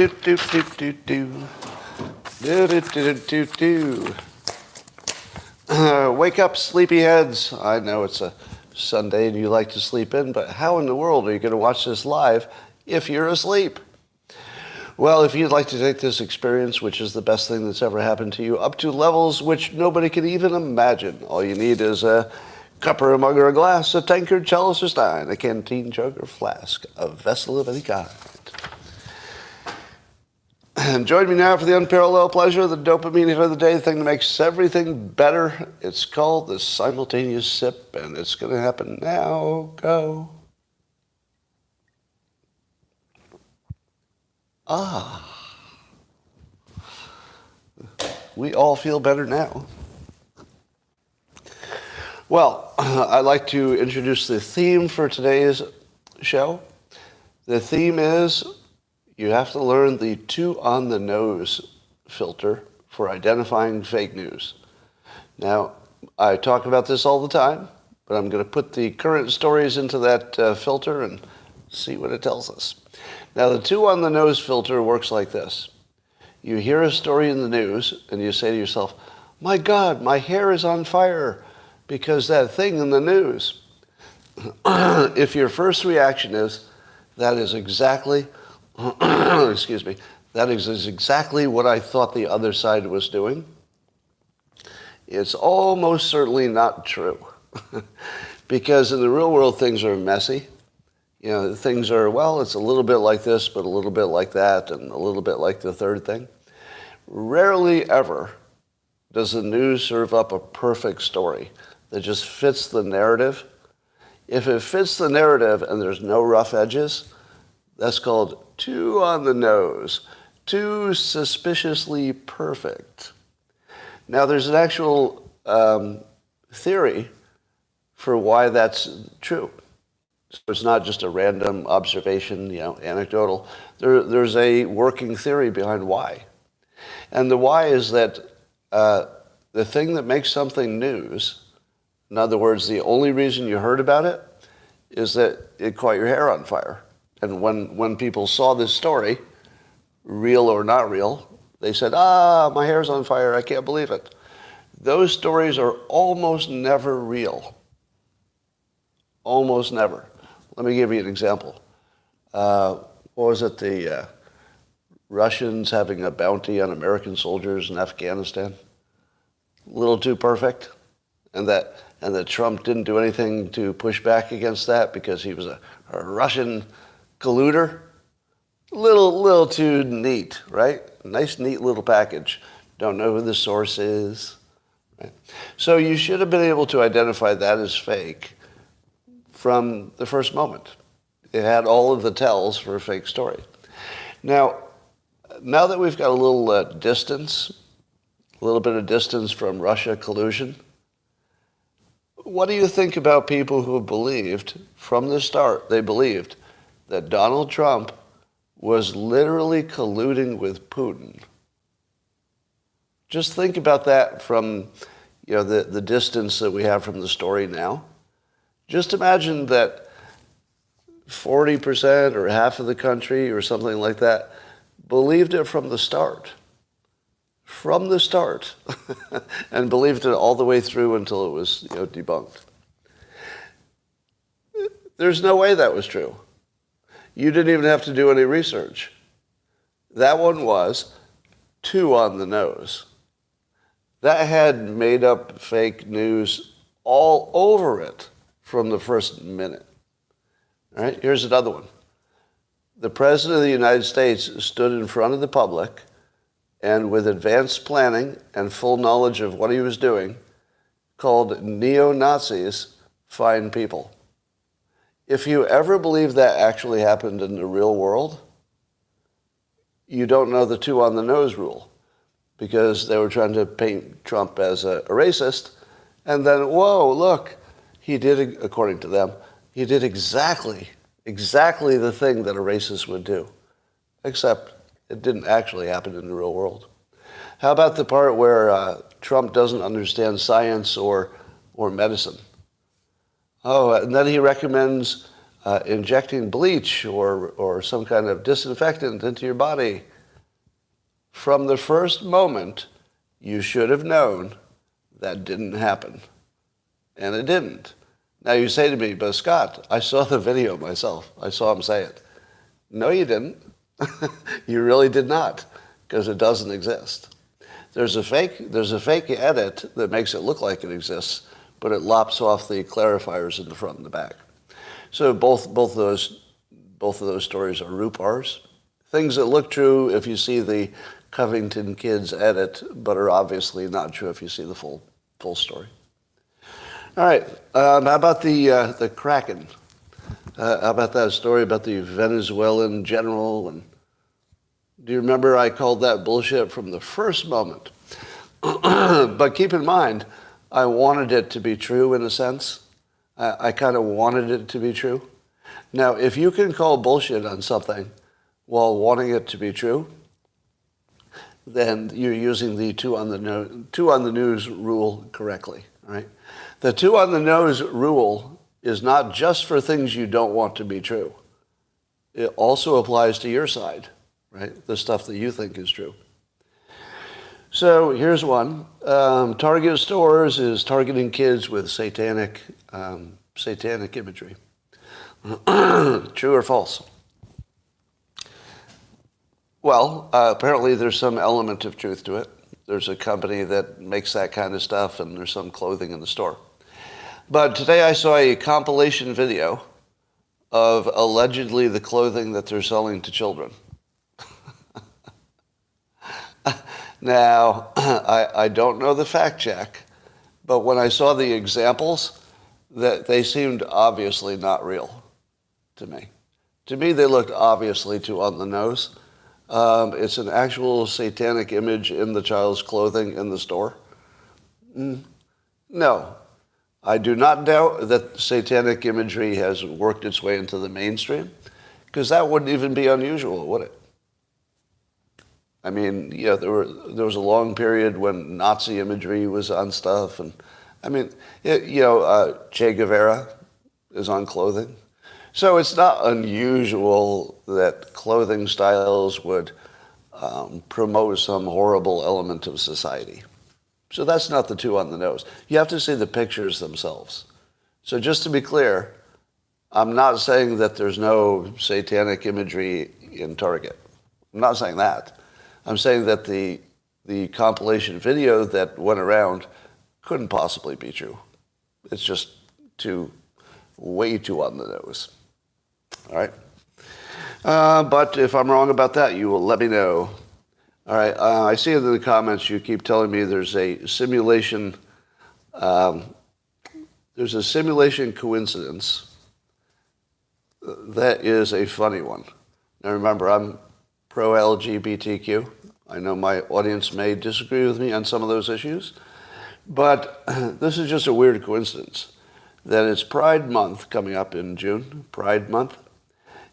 Do, do, do, do, do. Do, do, do, do, do. Wake up, sleepyheads. I know it's a Sunday and you like to sleep in, but how in the world are you going to watch this live if you're asleep? Well, if you'd like to take this experience, which is the best thing that's ever happened to you, up to levels which nobody can even imagine, all you need is a cup or a mug or a glass, a tankard, chalice or stein, a canteen, jug or flask, a vessel of any kind. And join me now for the unparalleled pleasure of the dopamine of the day, the thing that makes everything better. It's called the simultaneous sip, and it's going to happen now. Go. We all feel better now. Well, I'd like to introduce the theme for today's show. The theme is you have to learn the TooOnTheNose filter for identifying fake news. Now, I talk about this all the time, but I'm going to put the current stories into that filter and see what it tells us. Now, the TooOnTheNose filter works like this. You hear a story in the news, and you say to yourself, my God, my hair is on fire because that thing in the news. If your first reaction is, that is exactly excuse me, that is exactly what I thought the other side was doing, it's almost certainly not true. Because in the real world, things are messy. You know, things are, well, it's a little bit like this, but a little bit like that, and a little bit like the third thing. Rarely ever does the news serve up a perfect story that just fits the narrative. If it fits the narrative and there's no rough edges, that's called too on the nose, too suspiciously perfect. Now, there's an actual theory for why that's true. So it's not just a random observation, anecdotal. There's a working theory behind why. And the why is that the thing that makes something news, in other words, the only reason you heard about it is that it caught your hair on fire. And when people saw this story, real or not real, they said, my hair's on fire, I can't believe it. Those stories are almost never real. Almost never. Let me give you an example. What was it, the Russians having a bounty on American soldiers in Afghanistan? A little too perfect? And that Trump didn't do anything to push back against that because he was a Russian colluder? Little too neat, right? Nice, neat little package. Don't know who the source is. Right? So you should have been able to identify that as fake from the first moment. It had all of the tells for a fake story. Now that we've got a little distance, a little bit of distance from Russia collusion, what do you think about people who believed from the start, they believed that Donald Trump was literally colluding with Putin? Just think about that from the distance that we have from the story now. Just imagine that 40% or half of the country or something like that believed it from the start. From the start. And believed it all the way through until it was debunked. There's no way that was true. You didn't even have to do any research. That one was too on the nose. That had made up fake news all over it from the first minute. All right, here's another one. The President of the United States stood in front of the public and with advanced planning and full knowledge of what he was doing, called neo-Nazis fine people. If you ever believe that actually happened in the real world, you don't know the two on the nose rule, because they were trying to paint Trump as a racist, and then, whoa, look, he did, according to them, he did exactly the thing that a racist would do, except it didn't actually happen in the real world. How about the part where Trump doesn't understand science or medicine? Oh, and then he recommends injecting bleach or some kind of disinfectant into your body. From the first moment, you should have known that didn't happen. And it didn't. Now you say to me, but Scott, I saw the video myself. I saw him say it. No, you didn't. You really did not, because it doesn't exist. There's a fake edit that makes it look like it exists, but it lops off the clarifiers in the front and the back. So both of those stories are RUPARs. Things that look true if you see the Covington Kids edit, but are obviously not true if you see the full story. All right, how about the Kraken? How about that story about the Venezuelan general? And do you remember I called that bullshit from the first moment? But keep in mind, I wanted it to be true in a sense. I kind of wanted it to be true. Now, if you can call bullshit on something while wanting it to be true, then you're using the two on the news rule correctly, right? The two on the nose rule is not just for things you don't want to be true. It also applies to your side, right? The stuff that you think is true. So here's one. Target stores is targeting kids with satanic imagery. True or false? Well, apparently there's some element of truth to it. There's a company that makes that kind of stuff, and there's some clothing in the store. But today I saw a compilation video of allegedly the clothing that they're selling to children. Now, I don't know the fact check, but when I saw the examples, that they seemed obviously not real to me. To me, they looked obviously too on the nose. It's an actual satanic image in the child's clothing in the store. No. I do not doubt that satanic imagery has worked its way into the mainstream, because that wouldn't even be unusual, would it? I mean, yeah, there was a long period when Nazi imagery was on stuff, and I mean, Che Guevara is on clothing. So it's not unusual that clothing styles would promote some horrible element of society. So that's not the two on the nose. You have to see the pictures themselves. So just to be clear, I'm not saying that there's no satanic imagery in Target. I'm not saying that. I'm saying that the compilation video that went around couldn't possibly be true. It's just way too on the nose. All right? But if I'm wrong about that, you will let me know. All right, I see in the comments you keep telling me there's a simulation coincidence. That is a funny one. Now remember, I'm pro-LGBTQ. I know my audience may disagree with me on some of those issues, but this is just a weird coincidence that it's Pride Month coming up in June, Pride Month,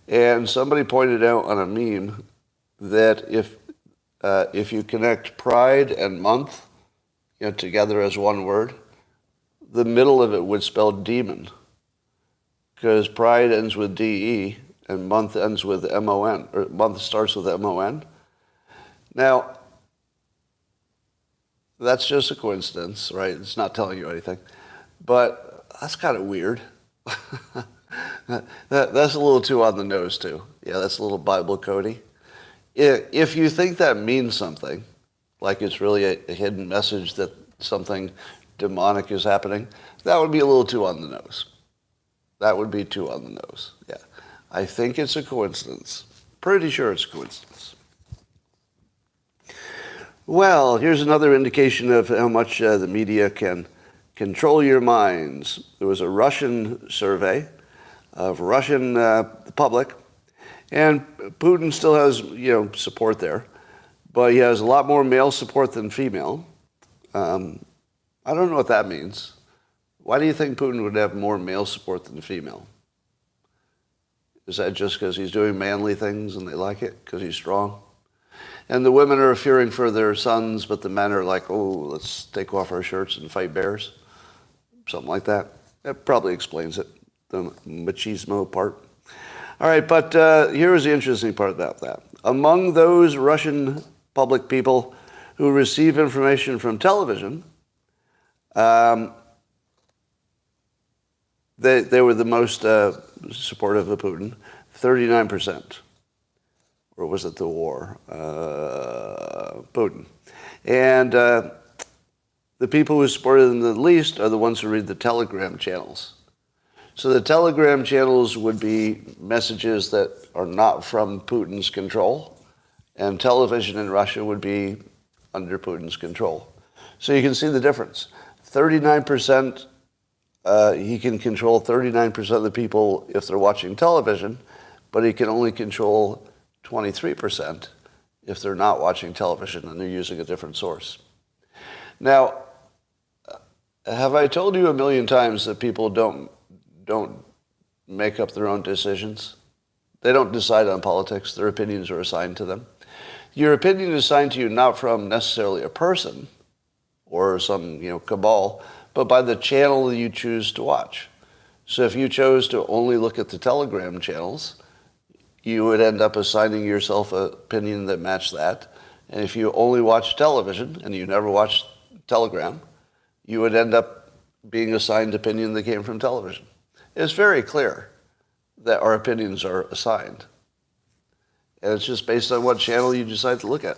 and somebody pointed out on a meme that if you connect pride and month, together as one word, the middle of it would spell demon, because pride ends with D-E and month ends with M-O-N, or month starts with M-O-N. Now, that's just a coincidence, right? It's not telling you anything, but that's kind of weird. That's a little too on the nose, too. Yeah, that's a little Bible codey. If you think that means something, like it's really a hidden message that something demonic is happening, that would be a little too on the nose. That would be too on the nose, yeah. I think it's a coincidence. Pretty sure it's a coincidence. Well, here's another indication of how much the media can control your minds. There was a Russian survey of Russian public, and Putin still has, support there, but he has a lot more male support than female. I don't know what that means. Why do you think Putin would have more male support than female? Is that just because he's doing manly things and they like it, because he's strong? And the women are fearing for their sons, but the men are like, oh, let's take off our shirts and fight bears. Something like that. That probably explains it, the machismo part. All right, but here is the interesting part about that. Among those Russian public people who receive information from television, they were the most supportive of Putin, 39%. Or was it the war? Putin. And the people who supported him the least are the ones who read the Telegram channels. So the Telegram channels would be messages that are not from Putin's control, and television in Russia would be under Putin's control. So you can see the difference. 39%, he can control 39% of the people if they're watching television, but he can only control 23% if they're not watching television and they're using a different source. Now, have I told you a million times that people don't make up their own decisions? They don't decide on politics. Their opinions are assigned to them. Your opinion is assigned to you not from necessarily a person or some cabal, but by the channel that you choose to watch. So if you chose to only look at the Telegram channels, you would end up assigning yourself an opinion that matched that. And if you only watch television and you never watched Telegram, you would end up being assigned opinion that came from television. It's very clear that our opinions are assigned. And it's just based on what channel you decide to look at.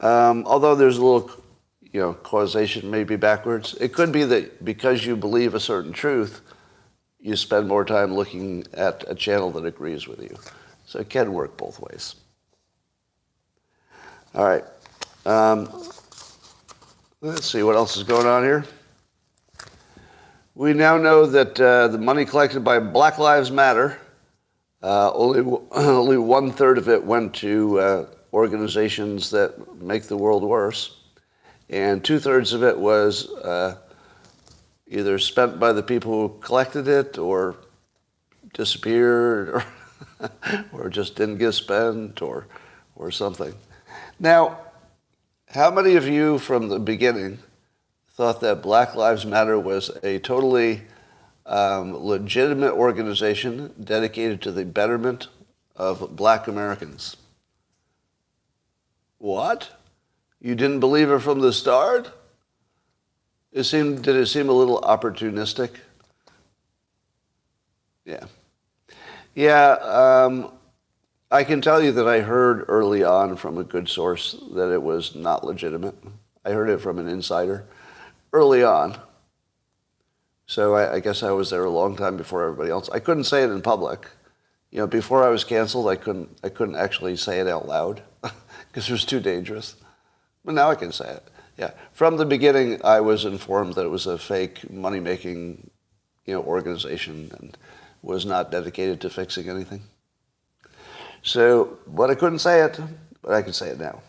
Although there's a little, causation maybe backwards. It could be that because you believe a certain truth, you spend more time looking at a channel that agrees with you. So it can work both ways. All right. Let's see what else is going on here. We now know that the money collected by Black Lives Matter, only 1/3 of it went to organizations that make the world worse, and 2/3 of it was either spent by the people who collected it or disappeared or just didn't get spent or something. Now, how many of you from the beginning thought that Black Lives Matter was a totally legitimate organization dedicated to the betterment of black Americans? What? You didn't believe it from the start? Did it seem a little opportunistic? Yeah. Yeah, I can tell you that I heard early on from a good source that it was not legitimate. I heard it from an insider early on. So I guess I was there a long time before everybody else. I couldn't say it in public. Before I was canceled, I couldn't actually say it out loud because it was too dangerous. But now I can say it. Yeah. From the beginning, I was informed that it was a fake money-making, organization and was not dedicated to fixing anything. So, but I couldn't say it, but I can say it now.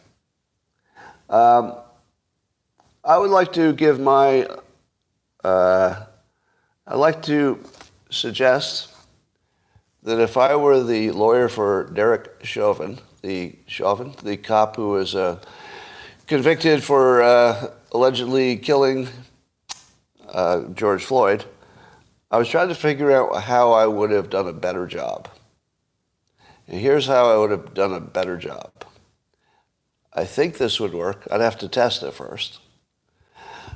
I would like to give I'd like to suggest that if I were the lawyer for Derek Chauvin, the cop who was convicted for allegedly killing George Floyd, I was trying to figure out how I would have done a better job. And here's how I would have done a better job. I think this would work. I'd have to test it first.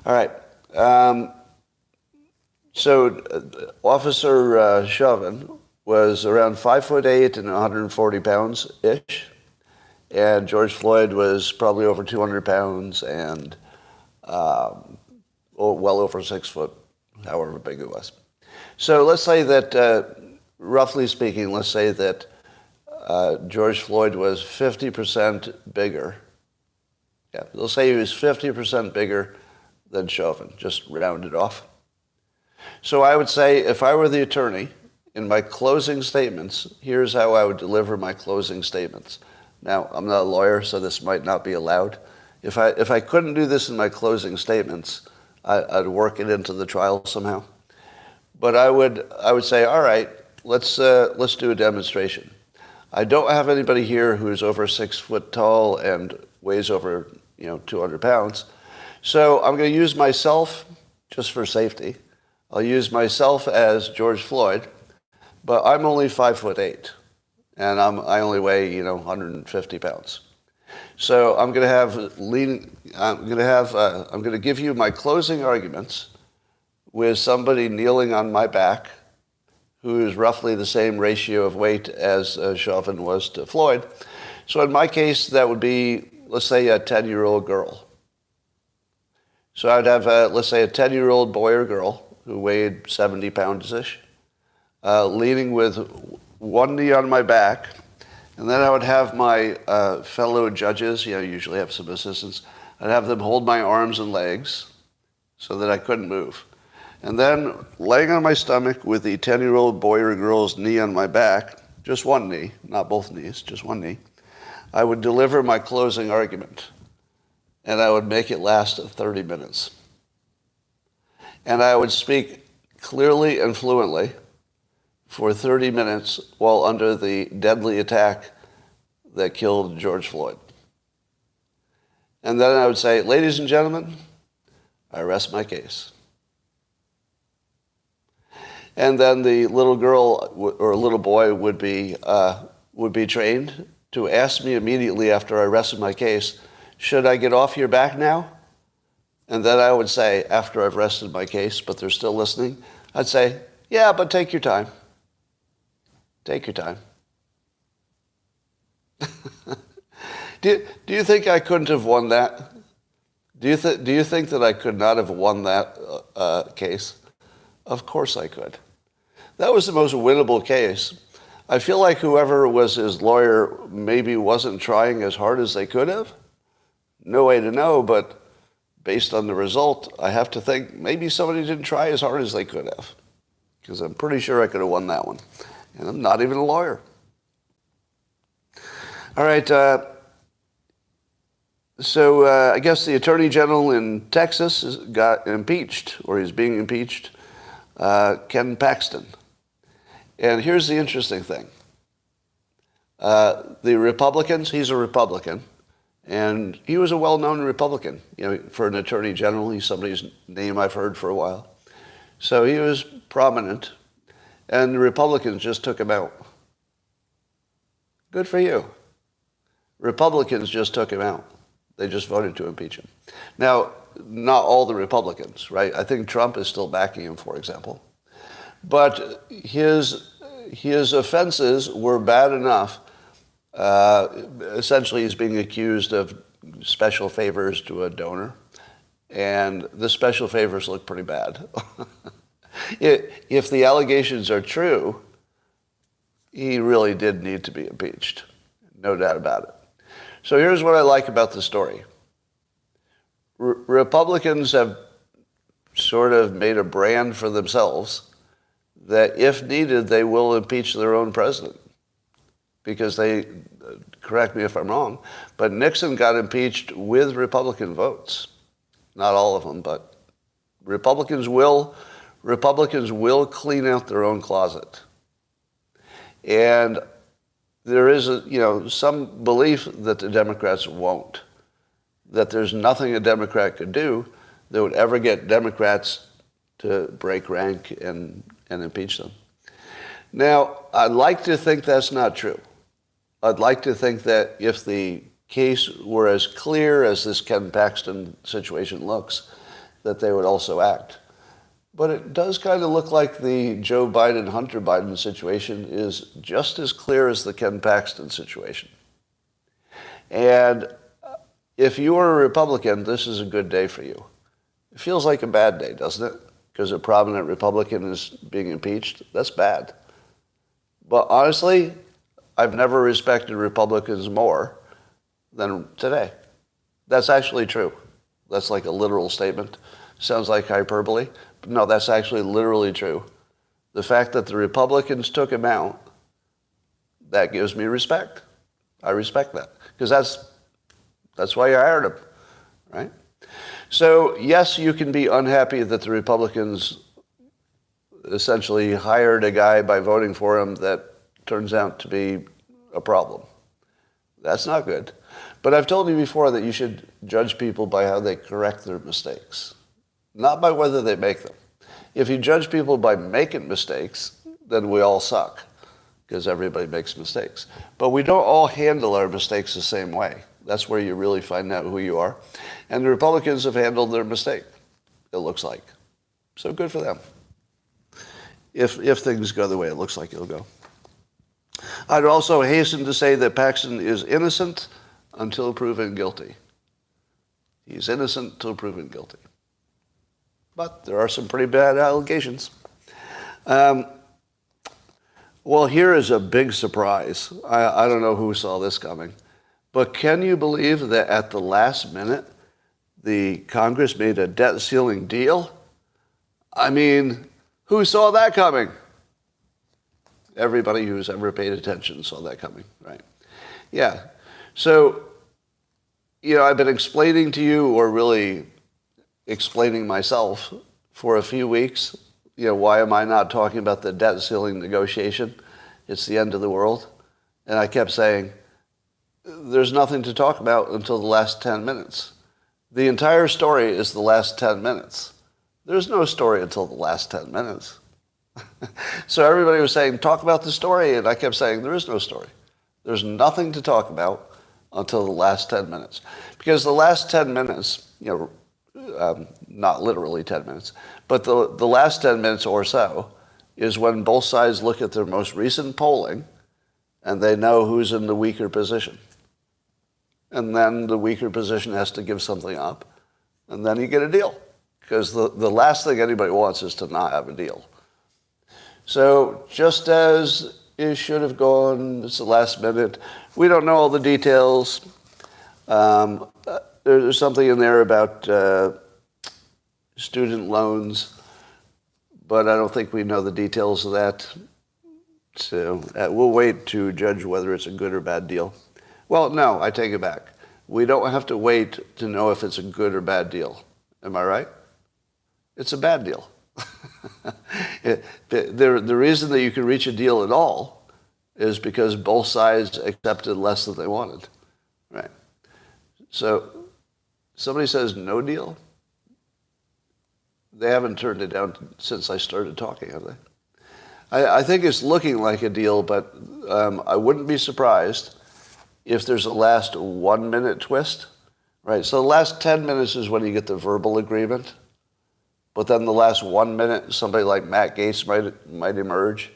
All right. So Officer Chauvin was around 5'8" and 140 pounds-ish. And George Floyd was probably over 200 pounds and well over 6 foot, however big it was. So let's say that, roughly speaking, let's say that George Floyd was 50% bigger. Yeah, let's say he was 50% bigger than Chauvin, just round it off. So I would say, if I were the attorney, in my closing statements, here's how I would deliver my closing statements. Now, I'm not a lawyer, so this might not be allowed. If I couldn't do this in my closing statements, I'd work it into the trial somehow. But I would say, all right, let's do a demonstration. I don't have anybody here who's over 6 foot tall and weighs over 200 pounds. So I'm going to use myself just for safety. I'll use myself as George Floyd, but I'm only 5'8", and I only weigh 150 pounds. So I'm going to give you my closing arguments with somebody kneeling on my back who is roughly the same ratio of weight as Chauvin was to Floyd. So in my case, that would be, let's say, a 10-year-old girl. So I'd have, let's say, a 10-year-old boy or girl who weighed 70 pounds-ish, leaning with one knee on my back. And then I would have my fellow judges, usually have some assistants, I'd have them hold my arms and legs so that I couldn't move. And then laying on my stomach with the 10-year-old boy or girl's knee on my back, just one knee, not both knees, just one knee, I would deliver my closing argument. And I would make it last 30 minutes. And I would speak clearly and fluently for 30 minutes while under the deadly attack that killed George Floyd. And then I would say, ladies and gentlemen, I rest my case. And then the little girl or little boy would be trained to ask me immediately after I rested my case, should I get off your back now? And then I would say, after I've rested my case, but they're still listening, I'd say, yeah, but take your time. Take your time. Do you think I couldn't have won that? Do you think that I could not have won that case? Of course I could. That was the most winnable case. I feel like whoever was his lawyer maybe wasn't trying as hard as they could have. No way to know, but based on the result, I have to think maybe somebody didn't try as hard as they could have, because I'm pretty sure I could have won that one. And I'm not even a lawyer. All right, so I guess the Attorney General in Texas got impeached, or he's being impeached, Ken Paxton. And here's the interesting thing. The Republicans, he's a Republican, and he was a well-known Republican. For an Attorney General, he's somebody's name I've heard for a while. So he was prominent, and the Republicans just took him out. Good for you. Republicans just took him out. They just voted to impeach him. Now, not all the Republicans, right? I think Trump is still backing him, for example. But his offenses were bad enough. Essentially, he's being accused of special favors to a donor. And the special favors look pretty bad. If the allegations are true, he really did need to be impeached. No doubt about it. So here's what I like about the story. Republicans have sort of made a brand for themselves that if needed, they will impeach their own president. Because they, correct me if I'm wrong, but Nixon got impeached with Republican votes. Not all of them, but Republicans will clean out their own closet. And there is some belief that the Democrats won't, that there's nothing a Democrat could do that would ever get Democrats to break rank and impeach them. Now, I'd like to think that's not true. I'd like to think that if the case were as clear as this Ken Paxton situation looks, that they would also act. But it does kind of look like the Joe Biden-Hunter Biden situation is just as clear as the Ken Paxton situation. And if you are a Republican, this is a good day for you. It feels like a bad day, doesn't it? Because a prominent Republican is being impeached. That's bad. But honestly, I've never respected Republicans more than today. That's actually true. That's like a literal statement. Sounds like hyperbole. But no, that's actually literally true. The fact that the Republicans took him out, that gives me respect. I respect that. Because that's why you hired him, right? So, yes, you can be unhappy that the Republicans essentially hired a guy by voting for him that turns out to be a problem. That's not good. But I've told you before that you should judge people by how they correct their mistakes, not by whether they make them. If you judge people by making mistakes, then we all suck, because everybody makes mistakes. But we don't all handle our mistakes the same way. That's where you really find out who you are. And the Republicans have handled their mistake, it looks like. So good for them. If things go the way it looks like it'll go. I'd also hasten to say that Paxton is innocent until proven guilty. He's innocent until proven guilty. But there are some pretty bad allegations. Well, here is a big surprise. I don't know who saw this coming. But can you believe that at the last minute, the Congress made a debt ceiling deal? I mean, who saw that coming? Everybody who's ever paid attention saw that coming, right? Yeah. So, I've been explaining to you, or really explaining myself for a few weeks, why am I not talking about the debt ceiling negotiation? It's the end of the world. And I kept saying, there's nothing to talk about until the last 10 minutes. The entire story is the last 10 minutes. There's no story until the last 10 minutes. So everybody was saying, talk about the story, and I kept saying, there is no story. There's nothing to talk about until the last 10 minutes. Because the last 10 minutes, not literally 10 minutes, but the last 10 minutes or so is when both sides look at their most recent polling and they know who's in the weaker position. And then the weaker position has to give something up, and then you get a deal. Because the last thing anybody wants is to not have a deal. So just as it should have gone, it's the last minute. We don't know all the details. There's something in there about student loans, but I don't think we know the details of that. So we'll wait to judge whether it's a good or bad deal. Well, no, I take it back. We don't have to wait to know if it's a good or bad deal. Am I right? It's a bad deal. The reason that you can reach a deal at all is because both sides accepted less than they wanted. Right? So somebody says no deal. They haven't turned it down since I started talking, have they? I think it's looking like a deal, but I wouldn't be surprised if there's a last 1 minute twist. Right? So the last 10 minutes is when you get the verbal agreement. But then the last 1 minute, somebody like Matt Gaetz might emerge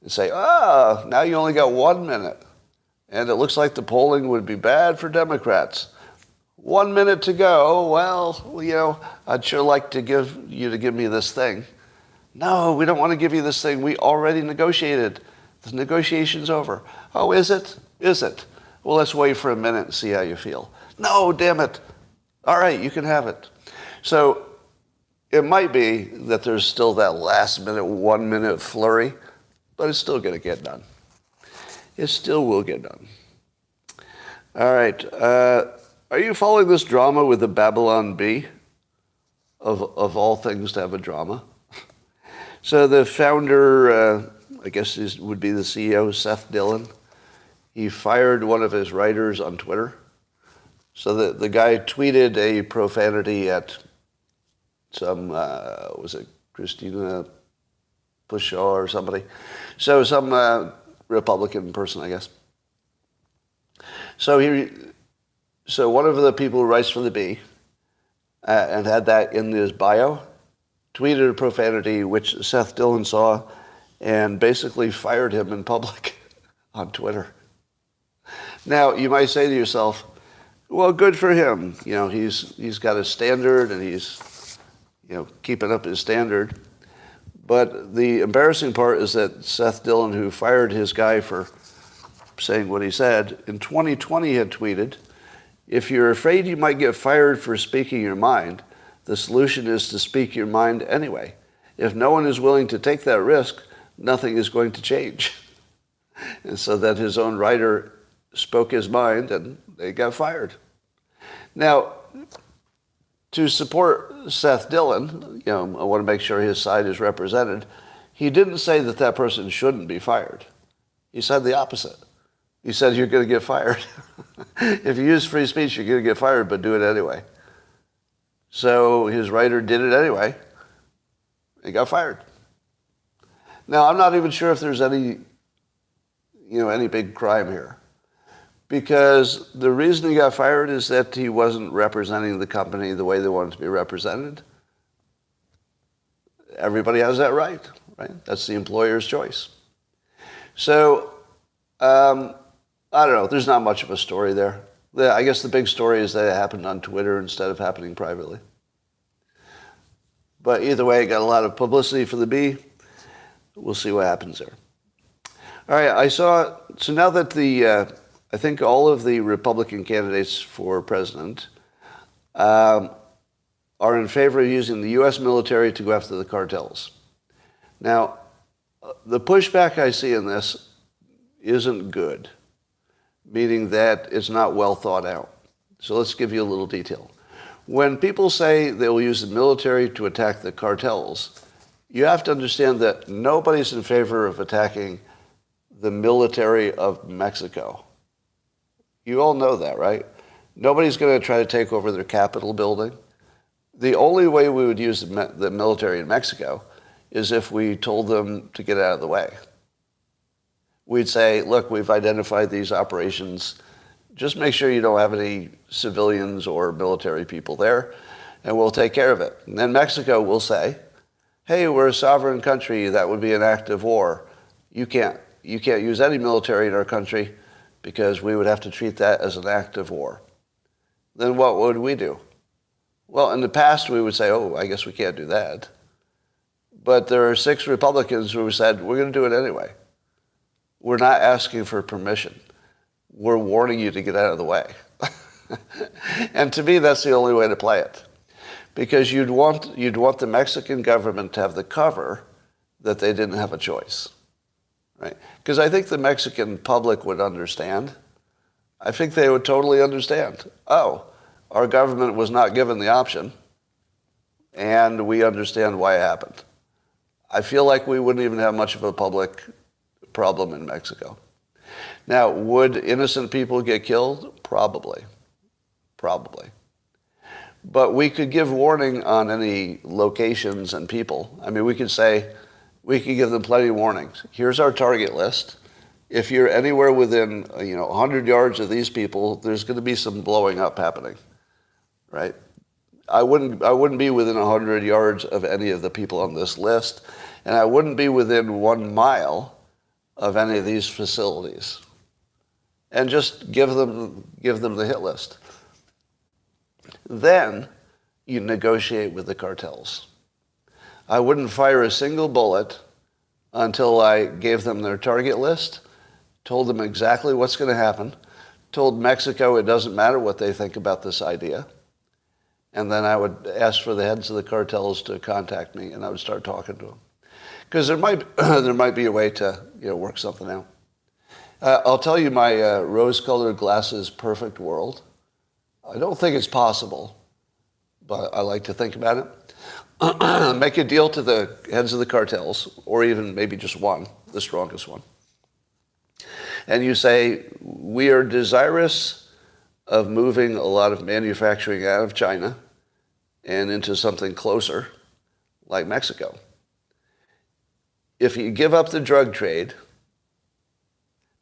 and say, now you only got 1 minute. And it looks like the polling would be bad for Democrats. 1 minute to go. Well, I'd sure like to give me this thing. No, we don't want to give you this thing. We already negotiated. The negotiation's over. Oh, is it? Is it? Well, let's wait for a minute and see how you feel. No, damn it. All right, you can have it. So it might be that there's still that last minute, 1 minute flurry, but it's still going to get done. It still will get done. All right. Are you following this drama with the Babylon Bee? Of all things to have a drama. So the founder, I guess would be the CEO, Seth Dillon. He fired one of his writers on Twitter. So the guy tweeted a profanity at some, was it Christina Pushaw or somebody? So some Republican person, I guess. So one of the people who writes for the Bee and had that in his bio tweeted a profanity which Seth Dillon saw and basically fired him in public on Twitter. Now, you might say to yourself, well, good for him. He's got a standard and he's, keeping up his standard. But the embarrassing part is that Seth Dillon, who fired his guy for saying what he said, in 2020 had tweeted, if you're afraid you might get fired for speaking your mind, the solution is to speak your mind anyway. If no one is willing to take that risk, nothing is going to change. And so that his own writer spoke his mind and they got fired. Now, to support Seth Dillon, I want to make sure his side is represented. He didn't say that person shouldn't be fired. He said the opposite. He said you're going to get fired. If you use free speech, you're going to get fired, but do it anyway. So his writer did it anyway. He got fired. Now, I'm not even sure if there's any big crime here. because the reason he got fired is that he wasn't representing the company the way they wanted to be represented. Everybody has that right? That's the employer's choice. So, I don't know. There's not much of a story there. I guess the big story is that it happened on Twitter instead of happening privately. But either way, it got a lot of publicity for the bee. We'll see what happens there. All right, so now that I think all of the Republican candidates for president are in favor of using the U.S. military to go after the cartels. Now, the pushback I see in this isn't good, meaning that it's not well thought out. So let's give you a little detail. When people say they will use the military to attack the cartels, you have to understand that nobody's in favor of attacking the military of Mexico. You all know that, right? Nobody's going to try to take over their Capitol building. The only way we would use the military in Mexico is if we told them to get out of the way. We'd say, look, we've identified these operations. Just make sure you don't have any civilians or military people there, and we'll take care of it. And then Mexico will say, hey, we're a sovereign country. That would be an act of war. You can't use any military in our country because we would have to treat that as an act of war. Then what would we do? Well, in the past, we would say, oh, I guess we can't do that. But there are 6 Republicans who said, we're going to do it anyway. We're not asking for permission. We're warning you to get out of the way. And to me, that's the only way to play it. Because you'd want the Mexican government to have the cover that they didn't have a choice. Right? Because I think the Mexican public would understand. I think they would totally understand. Oh, our government was not given the option, and we understand why it happened. I feel like we wouldn't even have much of a public problem in Mexico. Now, would innocent people get killed? Probably. But we could give warning on any locations and people. I mean, we could give them plenty of warnings. Here's our target list. If you're anywhere within 100 yards of these people, there's going to be some blowing up happening, right? I wouldn't be within 100 yards of any of the people on this list, and I wouldn't be within 1 mile of any of these facilities. And just give them the hit list. Then you negotiate with the cartels. I wouldn't fire a single bullet until I gave them their target list, told them exactly what's going to happen, told Mexico it doesn't matter what they think about this idea, and then I would ask for the heads of the cartels to contact me, and I would start talking to them. Because there might be a way to work something out. I'll tell you my rose-colored glasses perfect world. I don't think it's possible, but I like to think about it. Make a deal to the heads of the cartels, or even maybe just one, the strongest one. And you say, we are desirous of moving a lot of manufacturing out of China and into something closer, like Mexico. If you give up the drug trade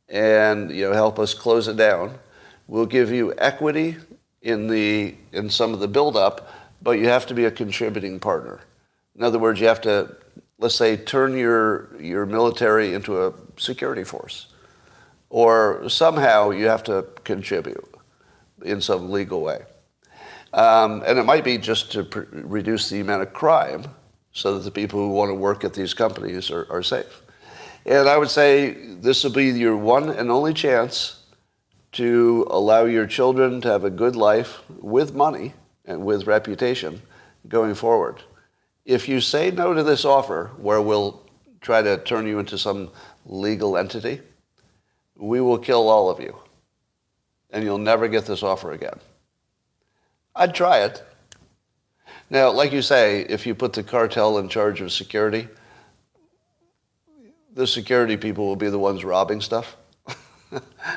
and help us close it down, we'll give you equity in some of the buildup, but you have to be a contributing partner. In other words, you have to, let's say, turn your military into a security force, or somehow you have to contribute in some legal way. And it might be just to reduce the amount of crime so that the people who want to work at these companies are safe. And I would say this will be your one and only chance to allow your children to have a good life with money and with reputation going forward. If you say no to this offer, where we'll try to turn you into some legal entity, we will kill all of you. And you'll never get this offer again. I'd try it. Now, like you say, if you put the cartel in charge of security, the security people will be the ones robbing stuff.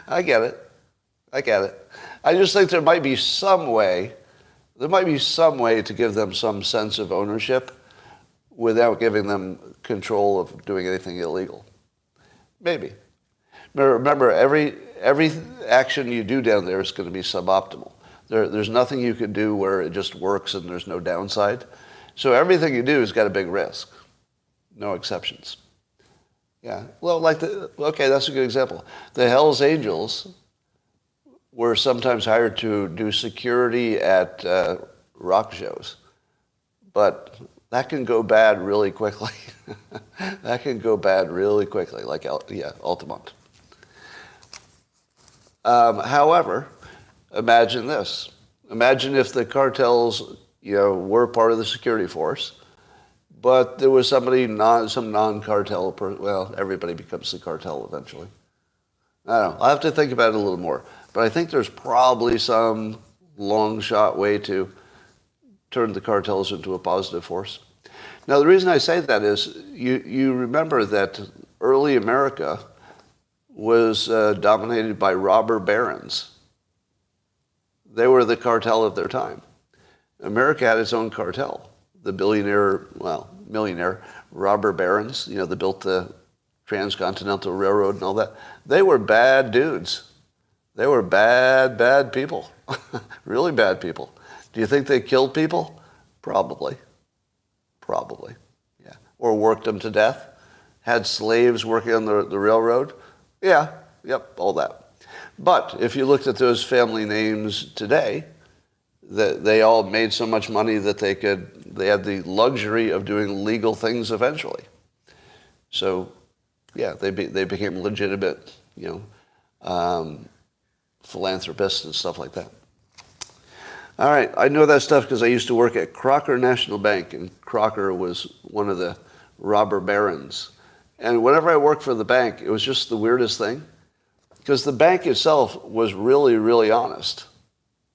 I get it. I just think there might be some way to give them some sense of ownership without giving them control of doing anything illegal. Maybe. Remember, every action you do down there is going to be suboptimal. There's nothing you can do where it just works and there's no downside. So everything you do has got a big risk. No exceptions. Yeah. Well, okay, that's a good example. The Hells Angels were sometimes hired to do security at rock shows. But that can go bad really quickly. That can go bad really quickly, like, Altamont. However, imagine this. Imagine if the cartels, were part of the security force, but there was some non-cartel, well, everybody becomes the cartel eventually. I don't know. I'll have to think about it a little more. But I think there's probably some long shot way to turn the cartels into a positive force. Now, the reason I say that is you remember that early America was dominated by robber barons. They were the cartel of their time. America had its own cartel. The millionaire robber barons, that built the Transcontinental Railroad and all that. They were bad dudes. They were bad people. Really bad people. Do you think they killed people? Probably. Yeah. Or worked them to death? Had slaves working on the railroad? Yeah. Yep, all that. But if you looked at those family names today, they all made so much money that they had the luxury of doing legal things eventually. So, yeah, they became legitimate, philanthropists and stuff like that. All right, I know that stuff because I used to work at Crocker National Bank, and Crocker was one of the robber barons. And whenever I worked for the bank, it was just the weirdest thing, because the bank itself was really, really honest.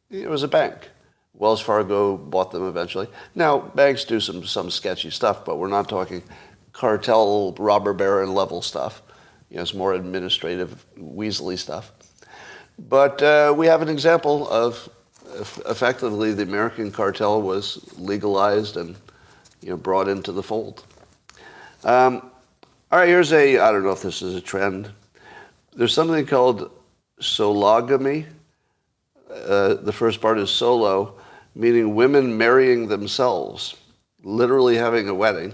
It was a bank. Wells Fargo bought them eventually. Now, banks do some sketchy stuff, but we're not talking cartel, robber baron level stuff. It's more administrative, weaselly stuff. But we have an example of effectively the American cartel was legalized and brought into the fold. All right, here's I don't know if this is a trend. There's something called sologamy. The first part is solo, meaning women marrying themselves, literally having a wedding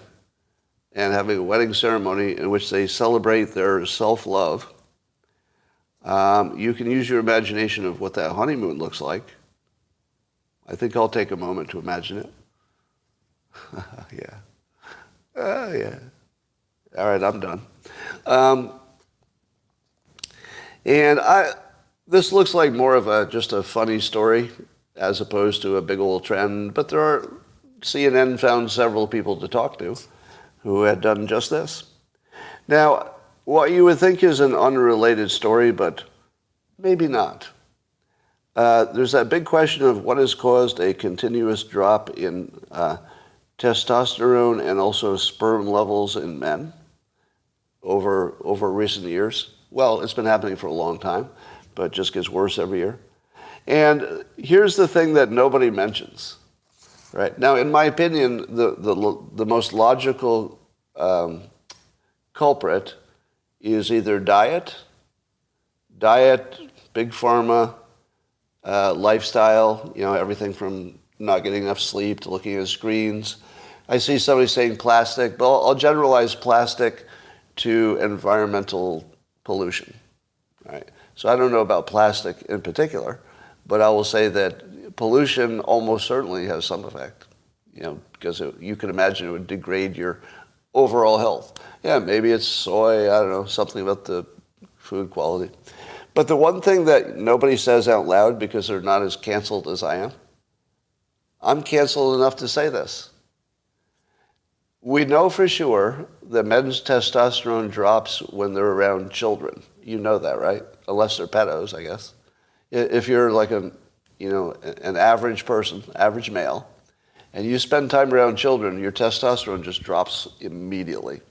and having a wedding ceremony in which they celebrate their self-love. You can use your imagination of what that honeymoon looks like. I think I'll take a moment to imagine it. Yeah. Yeah. All right, I'm done. This looks like more of just a funny story as opposed to a big old trend, but CNN found several people to talk to who had done just this. Now, what you would think is an unrelated story, but maybe not. There's that big question of what has caused a continuous drop in testosterone and also sperm levels in men over recent years. Well, it's been happening for a long time, but it just gets worse every year. And here's the thing that nobody mentions. Right? Now, in my opinion, the most logical culprit is either diet, big pharma, lifestyle, everything from not getting enough sleep to looking at screens. I see somebody saying plastic, but I'll generalize plastic to environmental pollution. Right? So I don't know about plastic in particular, but I will say that pollution almost certainly has some effect, because you can imagine it would degrade your overall health. Yeah, maybe it's soy, I don't know, something about the food quality. But the one thing that nobody says out loud because they're not as canceled as I am, I'm canceled enough to say this. We know for sure that men's testosterone drops when they're around children. You know that, right? Unless they're pedos, I guess. If you're like an average person, average male, and you spend time around children, your testosterone just drops immediately.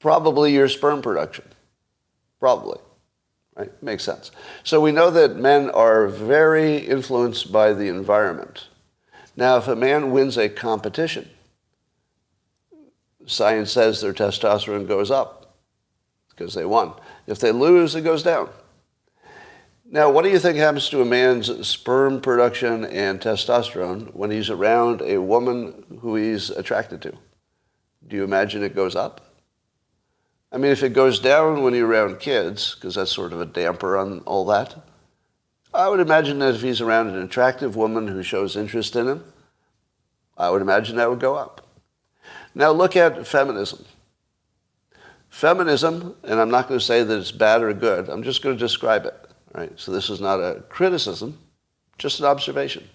Probably your sperm production. Probably. Right? Makes sense. So we know that men are very influenced by the environment. Now, if a man wins a competition, science says their testosterone goes up. because they won. If they lose, it goes down. Now, what do you think happens to a man's sperm production and testosterone when he's around a woman who he's attracted to? Do you imagine it goes up? I mean, if it goes down when you're around kids, because that's sort of a damper on all that, I would imagine that if he's around an attractive woman who shows interest in him, I would imagine that would go up. Now look at feminism. Feminism, and I'm not going to say that it's bad or good, I'm just going to describe it. Right? So this is not a criticism, just an observation.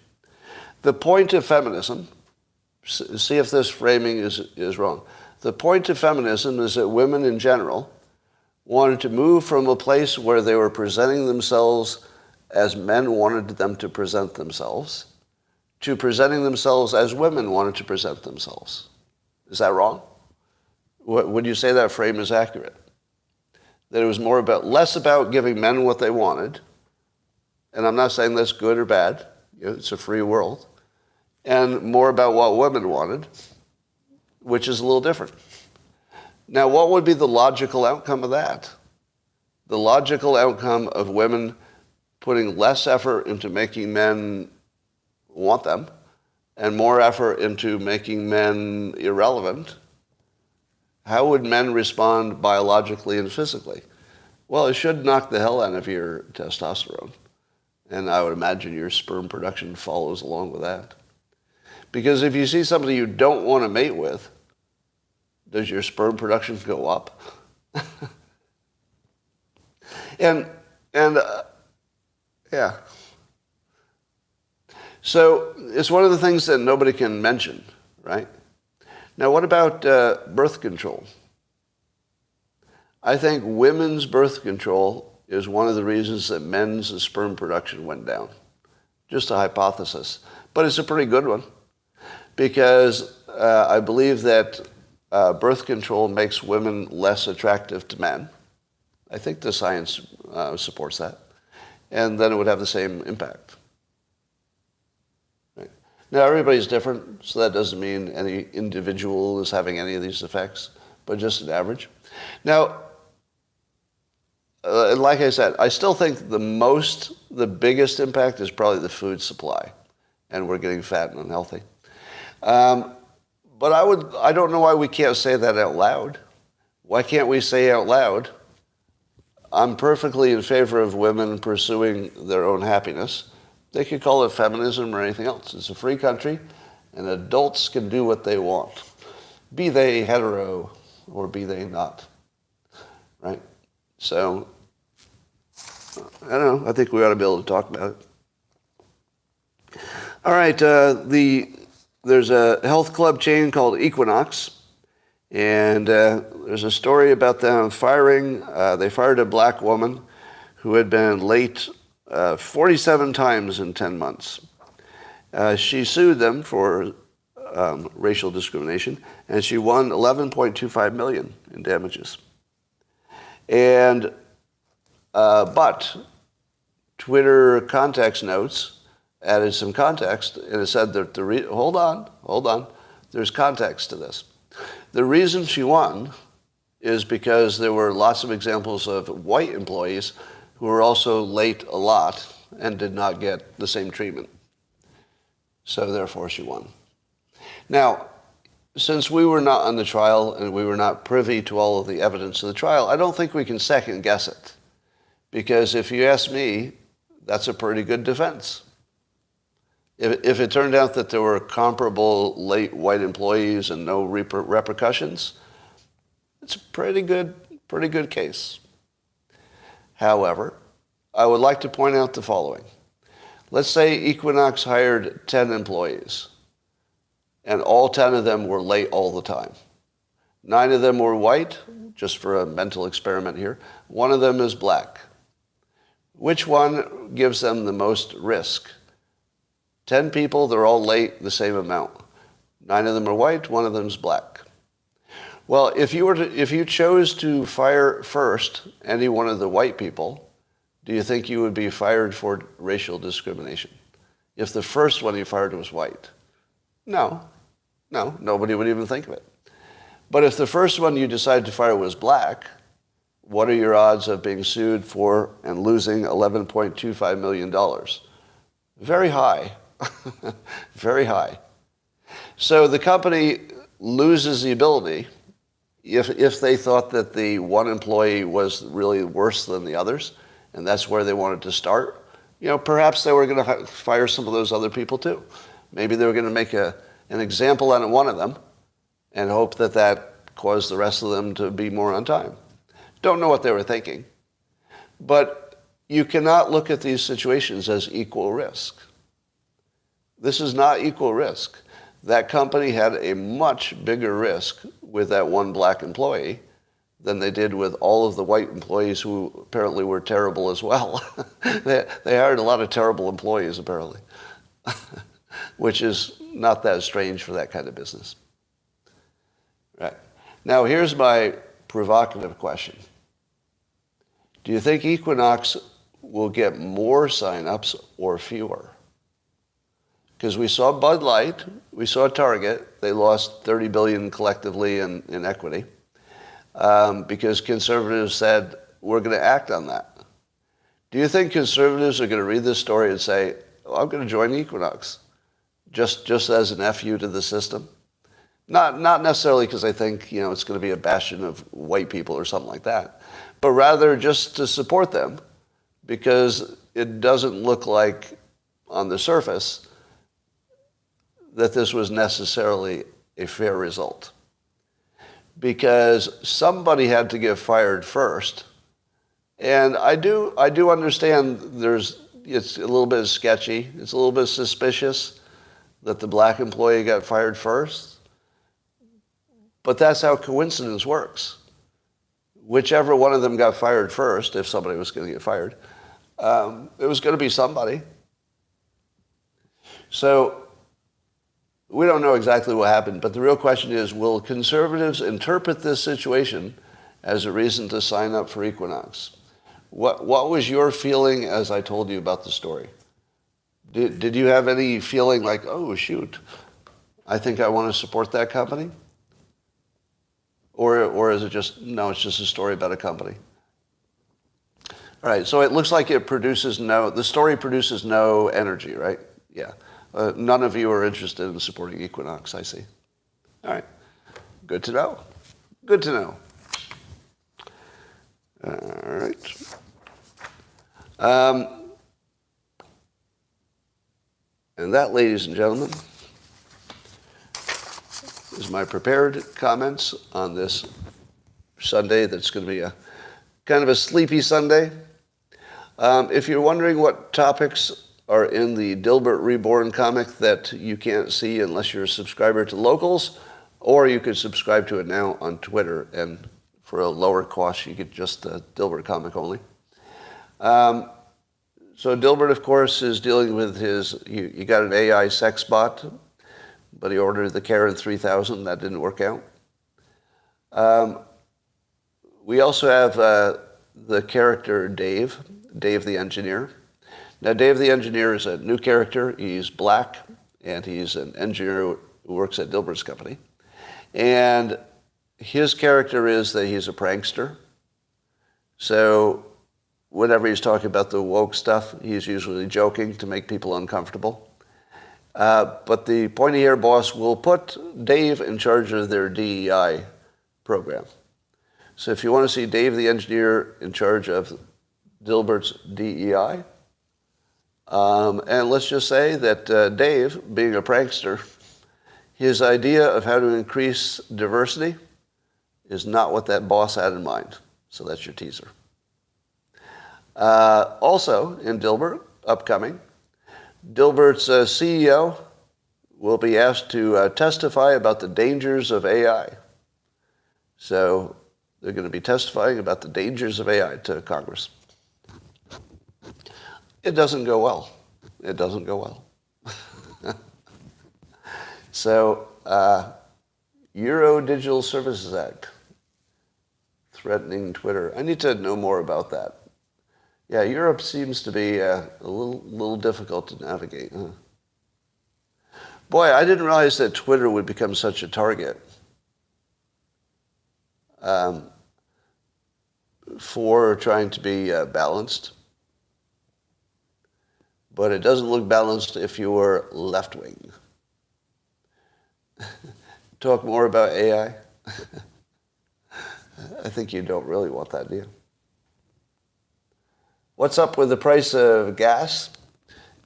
The point of feminism, see if this framing is wrong. The point of feminism is that women in general wanted to move from a place where they were presenting themselves as men wanted them to present themselves to presenting themselves as women wanted to present themselves. Is that wrong? Would you say that frame is accurate? That it was less about giving men what they wanted, and I'm not saying that's good or bad, it's a free world, and more about what women wanted, which is a little different. Now, what would be the logical outcome of that? The logical outcome of women putting less effort into making men want them and more effort into making men irrelevant. How would men respond biologically and physically? Well, it should knock the hell out of your testosterone. And I would imagine your sperm production follows along with that. Because if you see somebody you don't want to mate with, does your sperm production go up? Yeah. So it's one of the things that nobody can mention, right? Now, what about birth control? I think women's birth control is one of the reasons that men's sperm production went down. Just a hypothesis. But it's a pretty good one. Because I believe that birth control makes women less attractive to men. I think the science supports that. And then it would have the same impact. Right? Now, everybody's different, so that doesn't mean any individual is having any of these effects, but just an average. Now, like I said, I still think the biggest impact is probably the food supply, and we're getting fat and unhealthy. But I don't know why we can't say that out loud. Why can't we say out loud, I'm perfectly in favor of women pursuing their own happiness. They could call it feminism or anything else. It's a free country, and adults can do what they want, be they hetero or be they not, right? So, I don't know. I think we ought to be able to talk about it. All right, there's a health club chain called Equinox, and there's a story about them firing. They fired a black woman who had been late 47 times in 10 months. She sued them for racial discrimination, and she won $11.25 million in damages. And but Twitter context notes added some context, and it said that hold on, there's context to this. The reason she won is because there were lots of examples of white employees who were also late a lot and did not get the same treatment. So therefore she won. Now, since we were not on the trial and we were not privy to all of the evidence of the trial, I don't think we can second guess it. Because if you ask me, that's a pretty good defense. If it turned out that there were comparable late white employees and no repercussions, it's a pretty good case. However, I would like to point out the following. Let's say Equinox hired 10 employees, and all 10 of them were late all the time. 9 of them were white, just for a mental experiment here. 1 of them is black. Which one gives them the most risk? 10 people, they're all late the same amount. 9 of them are white, 1 of them is black. Well, if you chose to fire first any one of the white people, do you think you would be fired for racial discrimination? If the first one you fired was white? No, nobody would even think of it. But if the first one you decided to fire was black, what are your odds of being sued for and losing $11.25 million? Very high. Very high. So the company loses the ability, if they thought that the one employee was really worse than the others, and that's where they wanted to start, perhaps they were going to fire some of those other people too. Maybe they were going to make an example out of one of them and hope that that caused the rest of them to be more on time. Don't know what they were thinking. But you cannot look at these situations as equal risk. This is not equal risk. That company had a much bigger risk with that one black employee than they did with all of the white employees who apparently were terrible as well. They hired a lot of terrible employees, apparently, which is not that strange for that kind of business. Right. Now, here's my provocative question. Do you think Equinox will get more signups or fewer? Because we saw Bud Light, we saw Target, they lost $30 billion collectively in equity because conservatives said, we're going to act on that. Do you think conservatives are going to read this story and say, oh, I'm going to join Equinox, just as an FU to the system? Not necessarily because I think it's going to be a bastion of white people or something like that, but rather just to support them because it doesn't look like on the surface that this was necessarily a fair result. Because somebody had to get fired first. And I do understand it's a little bit sketchy, it's a little bit suspicious that the black employee got fired first. But that's how coincidence works. Whichever one of them got fired first, if somebody was going to get fired, it was going to be somebody. So we don't know exactly what happened, but the real question is, will conservatives interpret this situation as a reason to sign up for Equinox? What was your feeling as I told you about the story? Did you have any feeling like, oh, shoot, I think I want to support that company? Or is it just, no, it's just a story about a company? All right, so it looks like the story produces no energy, right? Yeah. None of you are interested in supporting Equinox, I see. All right. Good to know. Good to know. All right. And that, ladies and gentlemen, is my prepared comments on this Sunday that's going to be a kind of a sleepy Sunday. If you're wondering what topics are in the Dilbert Reborn comic that you can't see unless you're a subscriber to Locals, or you could subscribe to it now on Twitter, and for a lower cost, you get just the Dilbert comic only. So Dilbert, of course, is dealing with he got an AI sex bot, but he ordered the Karen 3000. That didn't work out. We also have the character Dave the engineer. Now, Dave the engineer is a new character. He's black, and he's an engineer who works at Dilbert's company. And his character is that he's a prankster. So whenever he's talking about the woke stuff, he's usually joking to make people uncomfortable. But the pointy-ear boss will put Dave in charge of their DEI program. So if you want to see Dave the engineer in charge of Dilbert's DEI, and let's just say that Dave, being a prankster, his idea of how to increase diversity is not what that boss had in mind. So that's your teaser. Also, in Dilbert, upcoming, Dilbert's CEO will be asked to testify about the dangers of AI. So they're going to be testifying about the dangers of AI to Congress. It doesn't go well. It doesn't go well. So, Euro Digital Services Act, threatening Twitter. I need to know more about that. Yeah, Europe seems to be a little difficult to navigate. Huh? Boy, I didn't realize that Twitter would become such a target. for trying to be balanced, but it doesn't look balanced if you're left-wing. Talk more about AI? I think you don't really want that, do you? What's up with the price of gas?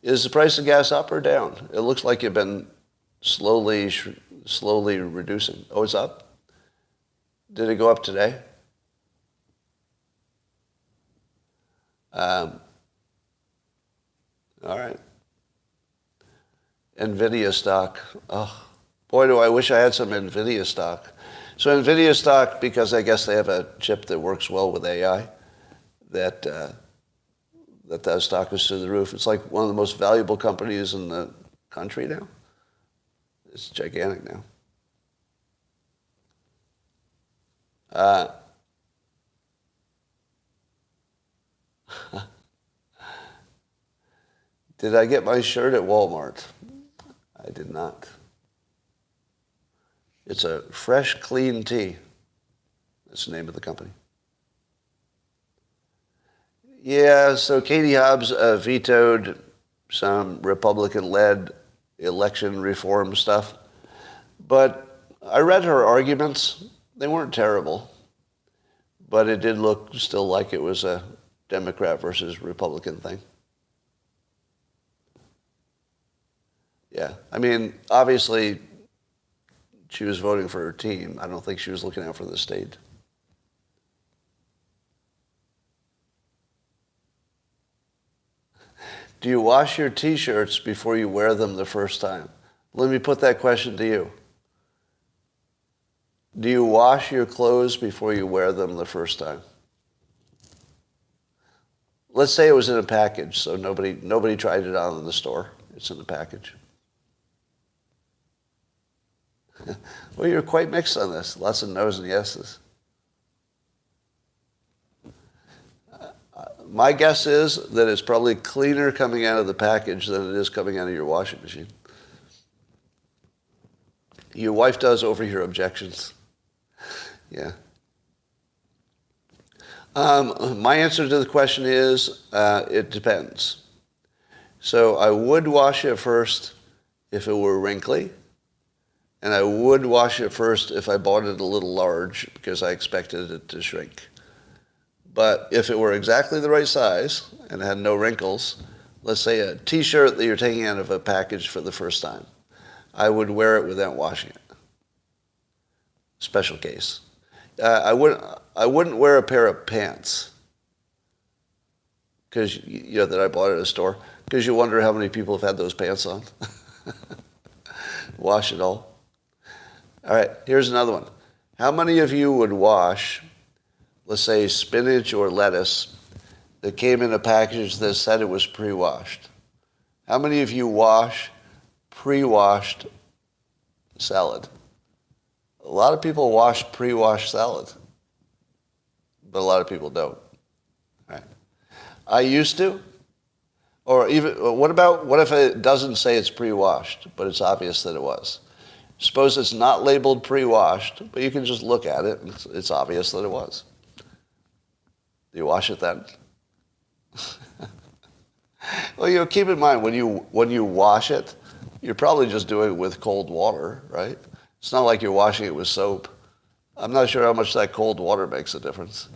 Is the price of gas up or down? It looks like you've been slowly reducing. Oh, it's up? Did it go up today? All right. NVIDIA stock. Oh, boy, do I wish I had some NVIDIA stock. So NVIDIA stock, because I guess they have a chip that works well with AI, that stock is through the roof. It's like one of the most valuable companies in the country now. It's gigantic now. Did I get my shirt at Walmart? I did not. It's a fresh, clean tea. That's the name of the company. Yeah, so Katie Hobbs vetoed some Republican-led election reform stuff. But I read her arguments. They weren't terrible. But it did look still like it was a Democrat versus Republican thing. Yeah, I mean, obviously, she was voting for her team. I don't think she was looking out for the state. Do you wash your T-shirts before you wear them the first time? Let me put that question to you. Do you wash your clothes before you wear them the first time? Let's say it was in a package, so nobody tried it on in the store. It's in a package. Well, you're quite mixed on this. Lots of no's and yeses. My guess is that it's probably cleaner coming out of the package than it is coming out of your washing machine. Your wife does overhear objections. Yeah. My answer to the question is it depends. So I would wash it first if it were wrinkly. And I would wash it first if I bought it a little large because I expected it to shrink. But if it were exactly the right size and had no wrinkles, let's say a T-shirt that you're taking out of a package for the first time, I would wear it without washing it. Special case. I wouldn't wear a pair of pants because that I bought at a store because you wonder how many people have had those pants on. Wash it all. All right, here's another one. How many of you would wash, let's say, spinach or lettuce that came in a package that said it was pre-washed? How many of you wash pre-washed salad? A lot of people wash pre-washed salad, but a lot of people don't. All right. I used to. Or even, what if it doesn't say it's pre-washed, but it's obvious that it was? Suppose it's not labeled pre-washed, but you can just look at it and it's obvious that it was. Do you wash it then? Well, keep in mind, when you wash it, you're probably just doing it with cold water, right? It's not like you're washing it with soap. I'm not sure how much that cold water makes a difference.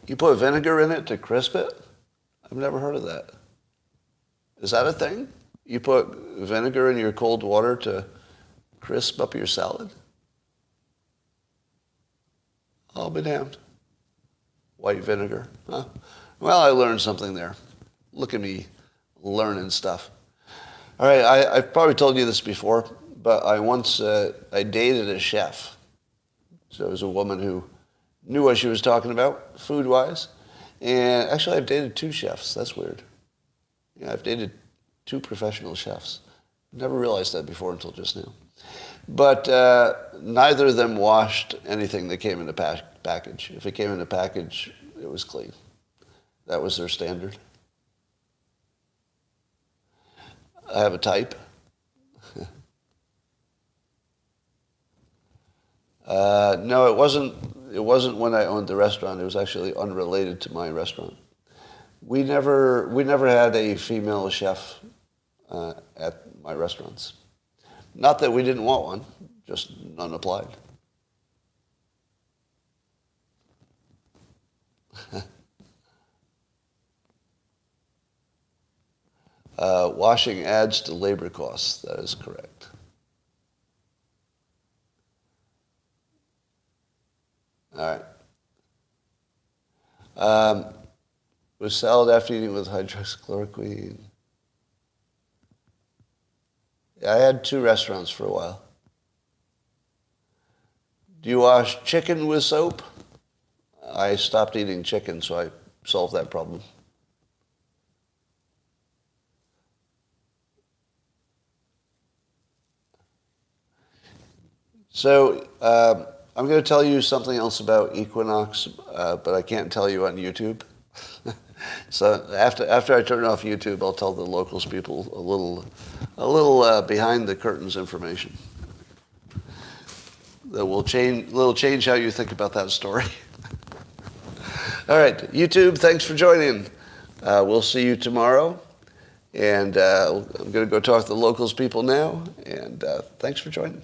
You put vinegar in it to crisp it? I've never heard of that. Is that a thing? You put vinegar in your cold water to crisp up your salad? I'll be damned. White vinegar, huh? Well, I learned something there. Look at me learning stuff. All right, I've probably told you this before, but I dated a chef. So it was a woman who knew what she was talking about, food-wise. And actually, I've dated two chefs. That's weird. Yeah, I've dated two professional chefs. Never realized that before until just now. But neither of them washed anything that came in a package. If it came in a package, it was clean. That was their standard. I have a type. No, it wasn't. It wasn't when I owned the restaurant. It was actually unrelated to my restaurant. We never had a female chef at my restaurants. Not that we didn't want one, just none applied. Washing adds to labor costs. That is correct. All right. Was salad after eating with hydroxychloroquine? Yeah, I had 2 restaurants for a while. Do you wash chicken with soap? I stopped eating chicken, so I solved that problem. So I'm going to tell you something else about Equinox, but I can't tell you on YouTube. So after I turn off YouTube, I'll tell the locals people a little behind the curtains information that will change how you think about that story. All right, YouTube, thanks for joining. We'll see you tomorrow, and I'm going to go talk to the locals people now. And thanks for joining.